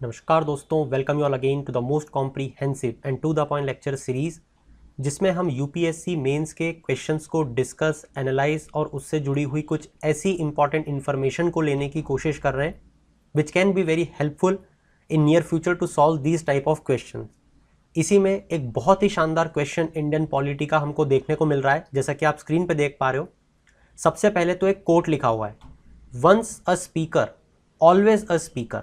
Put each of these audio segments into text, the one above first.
नमस्कार दोस्तों, welcome you all again to the most comprehensive and to the point lecture series, जिसमें हम UPSC mains के questions को डिस्कस, एनालाइज और उससे जुड़ी हुई कुछ ऐसी इंपॉर्टेंट इन्फॉर्मेशन को लेने की कोशिश कर रहे हैं which can be very helpful in near future to solve these type of question. इसी में एक बहुत ही शानदार क्वेश्चन इंडियन पॉलिटी का हमको देखने को मिल रहा है, जैसा कि आप स्क्रीन पर देख पा रहे हो। सबसे पहले तो एक कोट लिखा हुआ है, once a speaker always a speaker.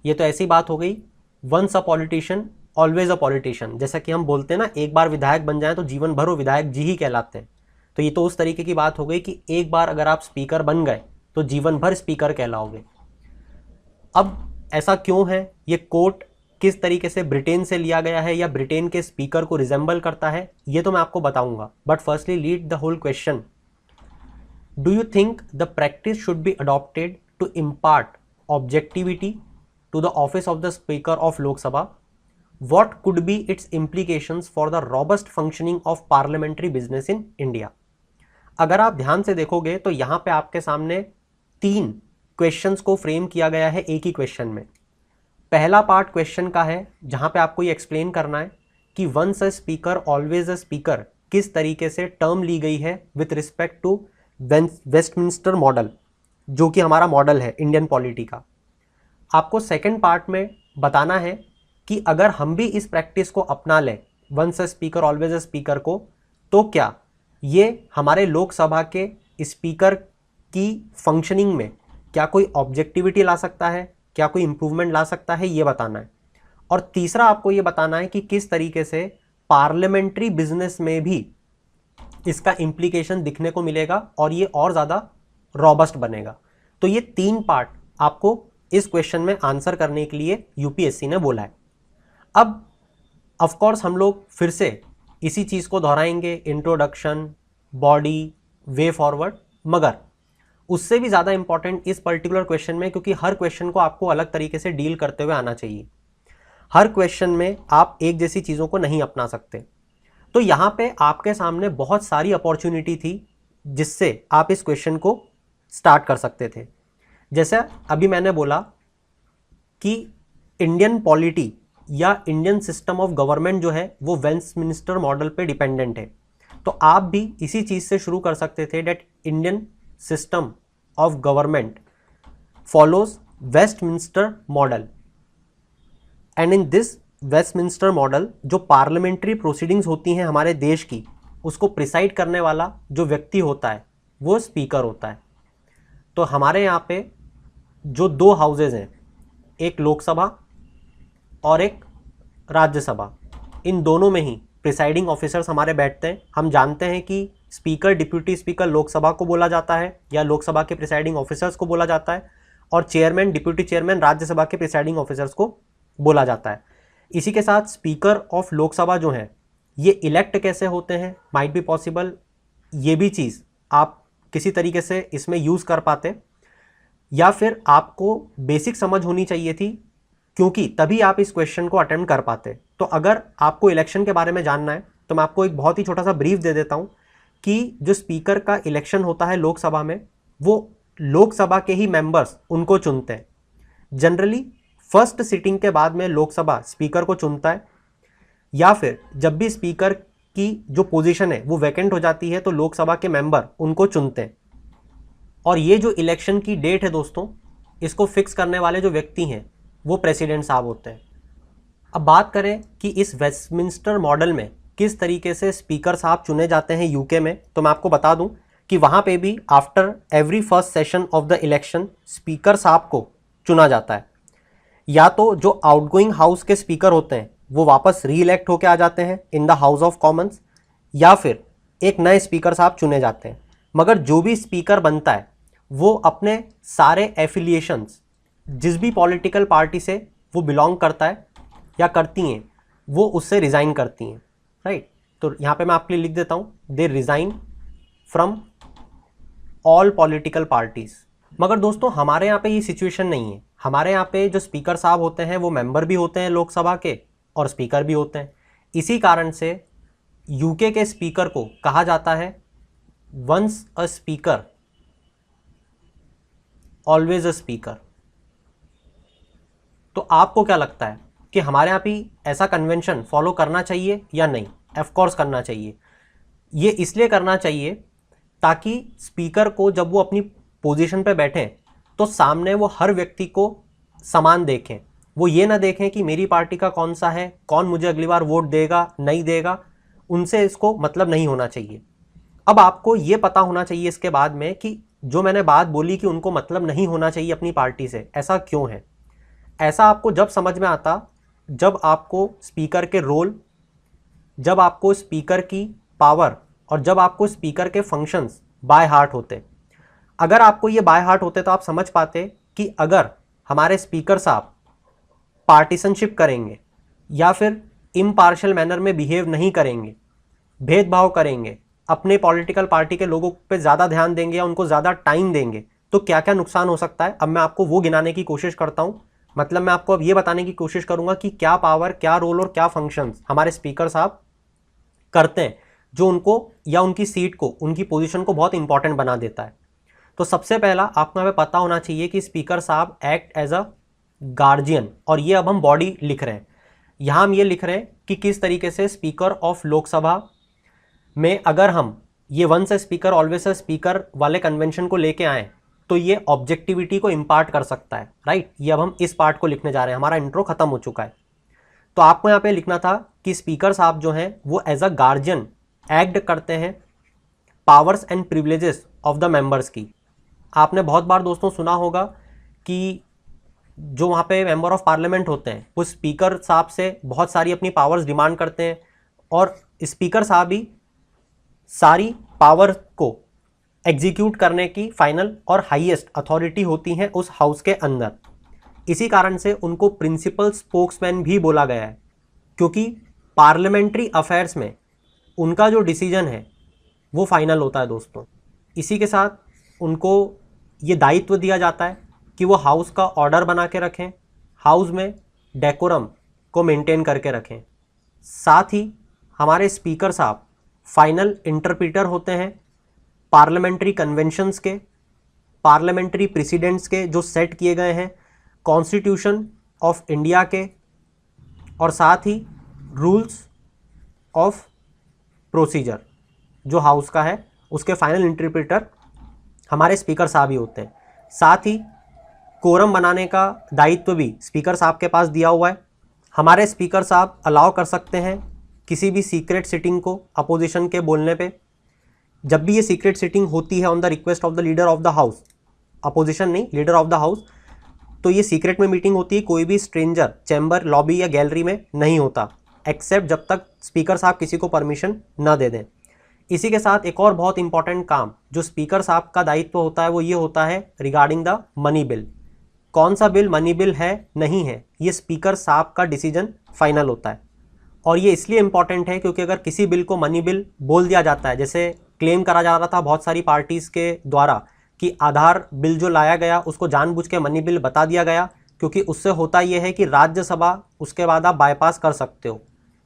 ये तो ऐसी बात हो गई, once a politician always a politician. जैसा कि हम बोलते हैं ना, एक बार विधायक बन जाए तो जीवन भर वो विधायक जी ही कहलाते हैं। तो ये तो उस तरीके की बात हो गई कि एक बार अगर आप स्पीकर बन गए तो जीवन भर स्पीकर कहलाओगे। अब ऐसा क्यों है? ये कोट किस तरीके से ब्रिटेन से लिया गया है या ब्रिटेन के स्पीकर को रिजेंबल करता है, ये तो मैं आपको बताऊंगा। But firstly lead the whole question. Do you think the practice should be adopted to impart objectivity to the office of the Speaker of Lok Sabha? What could be its implications for the robust functioning of parliamentary business in India? अगर आप ध्यान से देखोगे तो यहाँ पे आपके सामने 3 क्वेश्चंस को फ्रेम किया गया है एक ही क्वेश्चन में। पहला पार्ट क्वेश्चन का है जहाँ पे आपको ये एक्सप्लेन करना है कि once a speaker always a speaker किस तरीके से टर्म ली गई है with respect to Westminster model, जो कि हमारा मॉडल है इंडियन पॉलिटी का। आपको सेकंड पार्ट में बताना है कि अगर हम भी इस प्रैक्टिस को अपना लें, once a speaker always a speaker को, तो क्या ये हमारे लोकसभा के स्पीकर की फंक्शनिंग में क्या कोई ऑब्जेक्टिविटी ला सकता है, क्या कोई इंप्रूवमेंट ला सकता है, ये बताना है। और तीसरा आपको ये बताना है कि किस तरीके से पार्लियामेंट्री बिजनेस में भी इसका इम्प्लीकेशन दिखने को मिलेगा और ये और ज़्यादा रॉबस्ट बनेगा। तो ये 3 पार्ट आपको इस क्वेश्चन में आंसर करने के लिए यूपीएससी ने बोला है। अब ऑफ कोर्स हम लोग फिर से इसी चीज़ को दोहराएंगे, इंट्रोडक्शन, बॉडी, वे फॉरवर्ड, मगर उससे भी ज़्यादा इंपॉर्टेंट इस पर्टिकुलर क्वेश्चन में, क्योंकि हर क्वेश्चन को आपको अलग तरीके से डील करते हुए आना चाहिए। हर क्वेश्चन में आप एक जैसी चीज़ों को नहीं अपना सकते। तो यहाँ पे आपके सामने बहुत सारी अपॉर्चुनिटी थी जिससे आप इस क्वेश्चन को स्टार्ट कर सकते थे। जैसे अभी मैंने बोला कि इंडियन पॉलिटी या इंडियन सिस्टम ऑफ गवर्नमेंट जो है वो वेस्टमिंस्टर मॉडल पे डिपेंडेंट है। तो आप भी इसी चीज़ से शुरू कर सकते थे, that Indian system of government follows Westminster model, and in this Westminster model जो पार्लियामेंट्री प्रोसीडिंग्स होती हैं हमारे देश की, उसको प्रिसाइड करने वाला जो व्यक्ति होता है वो स्पीकर होता है। तो हमारे यहाँ पे जो 2 हाउसेज हैं, एक लोकसभा और एक राज्यसभा, इन दोनों में ही प्रिसाइडिंग ऑफिसर्स हमारे बैठते हैं। हम जानते हैं कि स्पीकर, डिप्यूटी स्पीकर लोकसभा को बोला जाता है या लोकसभा के प्रिसाइडिंग ऑफिसर्स को बोला जाता है, और चेयरमैन, डिप्यूटी चेयरमैन राज्यसभा के प्रिसाइडिंग ऑफिसर्स को बोला जाता है। इसी के साथ स्पीकर ऑफ लोकसभा जो हैं ये इलेक्ट कैसे होते हैं, माइट बी पॉसिबल ये भी चीज़ आप किसी तरीके से इसमें यूज़ कर पाते, या फिर आपको बेसिक समझ होनी चाहिए थी, क्योंकि तभी आप इस क्वेश्चन को अटेम्प्ट कर पाते। तो अगर आपको इलेक्शन के बारे में जानना है तो मैं आपको एक बहुत ही छोटा सा ब्रीफ दे देता हूँ कि जो स्पीकर का इलेक्शन होता है लोकसभा में, वो लोकसभा के ही मेंबर्स उनको चुनते हैं। जनरली फर्स्ट सिटिंग के बाद में लोकसभा स्पीकर को चुनता है, या फिर जब भी स्पीकर की जो पोजीशन है वो वैकेंट हो जाती है तो लोकसभा के मेंबर उनको चुनते हैं। और ये जो इलेक्शन की डेट है दोस्तों, इसको फिक्स करने वाले जो व्यक्ति हैं वो प्रेसिडेंट साहब होते हैं। अब बात करें कि इस वेस्टमिंस्टर मॉडल में किस तरीके से स्पीकर साहब चुने जाते हैं यूके में, तो मैं आपको बता दूं कि वहाँ पे भी after every first session of the election speaker साहब को चुना जाता है। या तो जो आउटगोइंग हाउस के स्पीकर होते हैं वो वापस री इलेक्ट होकर आ जाते हैं in the house of Commons, या फिर एक नए स्पीकर साहब चुने जाते हैं। मगर जो भी स्पीकर बनता है वो अपने सारे एफिलिएशंस, जिस भी पॉलिटिकल पार्टी से वो बिलोंग करता है या करती हैं, वो उससे रिज़ाइन करती हैं, राइट। तो यहाँ पे मैं आपके लिए लिख देता हूँ, they resign from all political parties. मगर दोस्तों हमारे यहाँ पे ये सिचुएशन नहीं है। हमारे यहाँ पे जो स्पीकर साहब होते हैं वो मेंबर भी होते हैं लोकसभा के और स्पीकर भी होते हैं। इसी कारण से यूके के स्पीकर को कहा जाता है once a speaker always a speaker. तो आपको क्या लगता है कि हमारे यहाँ भी ऐसा कन्वेंशन फॉलो करना चाहिए या नहीं? ऑफ कोर्स करना चाहिए। ये इसलिए करना चाहिए ताकि स्पीकर को जब वो अपनी पोजीशन पे बैठे तो सामने वो हर व्यक्ति को समान देखें। वो ये ना देखें कि मेरी पार्टी का कौन सा है, कौन मुझे अगली बार वोट देगा नहीं देगा, उनसे इसको मतलब नहीं होना चाहिए। अब आपको ये पता होना चाहिए इसके बाद में कि जो मैंने बात बोली कि उनको मतलब नहीं होना चाहिए अपनी पार्टी से, ऐसा क्यों है। ऐसा आपको जब समझ में आता जब आपको स्पीकर के रोल, जब आपको स्पीकर की पावर और जब आपको स्पीकर के फंक्शंस बाय हार्ट होते। अगर आपको ये बाय हार्ट होते तो आप समझ पाते कि अगर हमारे स्पीकर साहब पार्टीशनशिप करेंगे या फिर इम्पार्शियल मैनर में बिहेव नहीं करेंगे, भेदभाव करेंगे, अपने पॉलिटिकल पार्टी के लोगों पे ज़्यादा ध्यान देंगे या उनको ज़्यादा टाइम देंगे, तो क्या क्या नुकसान हो सकता है। अब मैं आपको वो गिनाने की कोशिश करता हूँ। मतलब मैं आपको अब ये बताने की कोशिश करूँगा कि क्या पावर, क्या रोल और क्या फंक्शंस हमारे स्पीकर साहब करते हैं जो उनको या उनकी सीट को, उनकी पोजीशन को बहुत इंपॉर्टेंट बना देता है। तो सबसे पहला आपको यहाँ पे पता होना चाहिए कि स्पीकर साहब एक्ट एज अ गार्जियन, और ये अब हम बॉडी लिख रहे हैं। यहाँ हम ये लिख रहे हैं कि किस तरीके से स्पीकर ऑफ लोकसभा में अगर हम ये once a speaker always a speaker वाले कन्वेंशन को लेके आए तो ये ऑब्जेक्टिविटी को इम्पार्ट कर सकता है, राइट। ये अब हम इस पार्ट को लिखने जा रहे हैं, हमारा इंट्रो खत्म हो चुका है। तो आपको यहाँ पे लिखना था कि स्पीकर साहब जो हैं वो एज अ गार्जियन एक्ट करते हैं powers and privileges of the members की। आपने बहुत बार दोस्तों सुना होगा कि जो वहाँ पे मेंबर ऑफ पार्लियामेंट होते हैं वो स्पीकर साहब से बहुत सारी अपनी पावर्स डिमांड करते हैं और स्पीकर साहब ही सारी पावर को एग्जीक्यूट करने की फाइनल और हाईएस्ट अथॉरिटी होती हैं उस हाउस के अंदर। इसी कारण से उनको प्रिंसिपल स्पोक्समैन भी बोला गया है, क्योंकि पार्लियामेंट्री अफेयर्स में उनका जो डिसीजन है वो फाइनल होता है दोस्तों। इसी के साथ उनको ये दायित्व दिया जाता है कि वो हाउस का ऑर्डर बना के रखें, हाउस में डेकोरम को मेंटेन करके रखें। साथ ही हमारे स्पीकर साहब फाइनल इंटरप्रीटर होते हैं पार्लियामेंट्री कन्वेंशंस के, पार्लियामेंट्री प्रेसिडेंट्स के जो सेट किए गए हैं, कॉन्स्टिट्यूशन ऑफ इंडिया के, और साथ ही रूल्स ऑफ प्रोसीजर जो हाउस का है उसके फाइनल इंटरप्रीटर हमारे स्पीकर साहब ही होते हैं। साथ ही कोरम बनाने का दायित्व भी स्पीकर साहब के पास दिया हुआ है। हमारे स्पीकर साहब अलाउ कर सकते हैं किसी भी सीक्रेट सिटिंग को अपोजिशन के बोलने पे। जब भी ये सीक्रेट सिटिंग होती है on the request of the leader of the house, opposition नहीं, लीडर ऑफ द हाउस, तो ये सीक्रेट में मीटिंग होती है, कोई भी स्ट्रेंजर चैम्बर, लॉबी या गैलरी में नहीं होता, एक्सेप्ट जब तक स्पीकर साहब किसी को परमिशन ना दे दें। इसी के साथ एक और बहुत इंपॉर्टेंट काम जो स्पीकर साहब का दायित्व होता है वो ये होता है रिगार्डिंग द मनी बिल। कौन सा बिल मनी बिल है नहीं है, ये स्पीकर साहब का डिसीजन फाइनल होता है। और ये इसलिए इंपॉर्टेंट है क्योंकि अगर किसी बिल को मनी बिल बोल दिया जाता है, जैसे क्लेम करा जा रहा था बहुत सारी पार्टीज़ के द्वारा कि आधार बिल जो लाया गया उसको जानबूझ के मनी बिल बता दिया गया, क्योंकि उससे होता यह है कि राज्यसभा उसके बाद आप बाईपास कर सकते हो।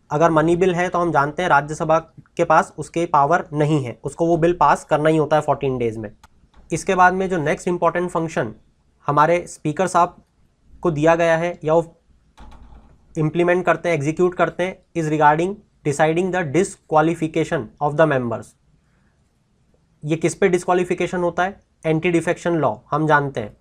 अगर मनी बिल है तो हम जानते हैं राज्यसभा के पास उसके पावर नहीं है, उसको वो बिल पास करना ही होता है 14 डेज़ में। इसके बाद में जो नेक्स्ट इंपॉर्टेंट फंक्शन हमारे स्पीकर साहब को दिया गया है या वो इम्प्लीमेंट करते हैं, एग्जीक्यूट करते हैं, is regarding deciding the disqualification of the members. ये किस पे डिसक्वालिफिकेशन होता है? एंटी डिफेक्शन लॉ हम जानते हैं।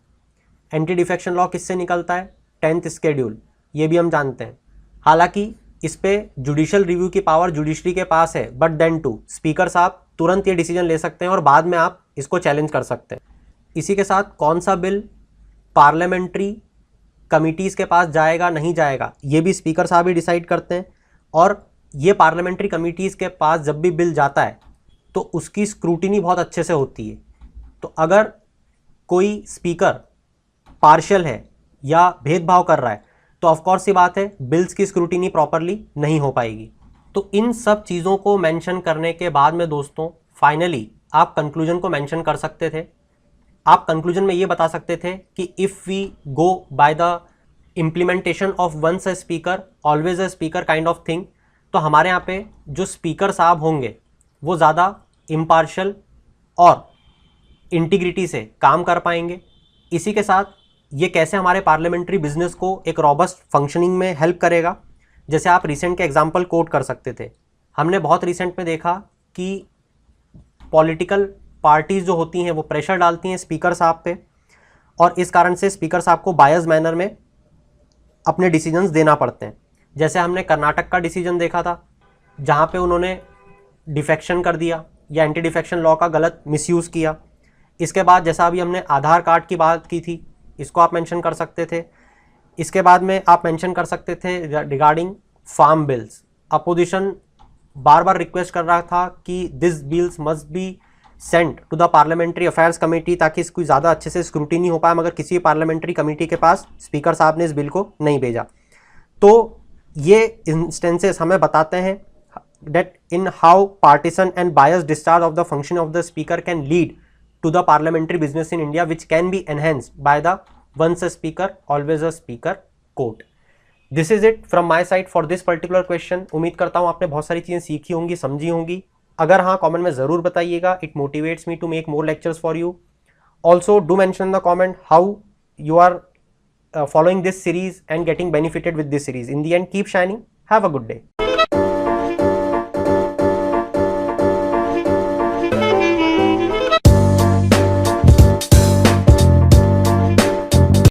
एंटी डिफेक्शन लॉ किससे निकलता है? 10th शेड्यूल, ये भी हम जानते हैं। हालांकि इस पे जुडिशियल रिव्यू की पावर जुडिशरी के पास है, बट देन टू स्पीकर साहब तुरंत ये डिसीजन ले सकते हैं और बाद में आप इसको चैलेंज कर सकते हैं। इसी के साथ कौन सा बिल पार्लियामेंट्री कमिटीज़ के पास जाएगा नहीं जाएगा ये भी स्पीकर साहब ही डिसाइड करते हैं। और ये पार्लियामेंट्री कमिटीज़ के पास जब भी बिल जाता है तो उसकी स्क्रूटिनी बहुत अच्छे से होती है। तो अगर कोई स्पीकर पार्शियल है या भेदभाव कर रहा है तो ऑफकोर्स सी बात है बिल्स की स्क्रूटिनी प्रॉपरली नहीं हो पाएगी। तो इन सब चीज़ों को मेंशन करने के बाद में दोस्तों फाइनली आप कंक्लूजन को मेंशन कर सकते थे। आप कंक्लूजन में ये बता सकते थे कि if we go by the implementation of once a speaker always a speaker kind of thing, तो हमारे यहाँ पे जो स्पीकर साहब होंगे वो ज़्यादा इम्पार्शियल और इंटीग्रिटी से काम कर पाएंगे। इसी के साथ ये कैसे हमारे पार्लियामेंट्री बिजनेस को एक रॉबस्ट फंक्शनिंग में हेल्प करेगा। जैसे आप रिसेंट के एग्जांपल कोट कर सकते थे। हमने बहुत रिसेंट में देखा कि पॉलिटिकल पार्टीज जो होती हैं वो प्रेशर डालती हैं स्पीकर साहब पे, और इस कारण से स्पीकर साहब को बायस मैनर में अपने डिसीजंस देना पड़ते हैं। जैसे हमने कर्नाटक का डिसीजन देखा था जहाँ पे उन्होंने डिफेक्शन कर दिया या एंटी डिफेक्शन लॉ का गलत मिसयूज़ किया। इसके बाद जैसा अभी हमने आधार कार्ड की बात की थी, इसको आप मेंशन कर सकते थे। इसके बाद में आप मेंशन कर सकते थे रिगार्डिंग फार्म बिल्स। अपोजिशन बार बार रिक्वेस्ट कर रहा था कि this bills must be sent to the parliamentary affairs committee ताकि इसको ज़्यादा अच्छे से स्क्रूटिनी हो पाए, मगर किसी पार्लियामेंट्री कमेटी के पास स्पीकर साहब ने इस बिल को नहीं भेजा। तो ये इंस्टेंसेस हमें बताते हैं that in how partisan and biased discharge of the function of the speaker can lead to the parliamentary business in India, which can be enhanced by the once a speaker always a speaker quote. This is it from my side for this particular question. उम्मीद करता हूँ आपने बहुत सारी चीज़ें सीखी होंगी, समझी होंगी। अगर हाँ, कमेंट में ज़रूर बताइएगा, it motivates me to make more lectures for you. Also do mention in the comment how you are following this series and getting benefited with this series. In the end, keep shining. Have a good day.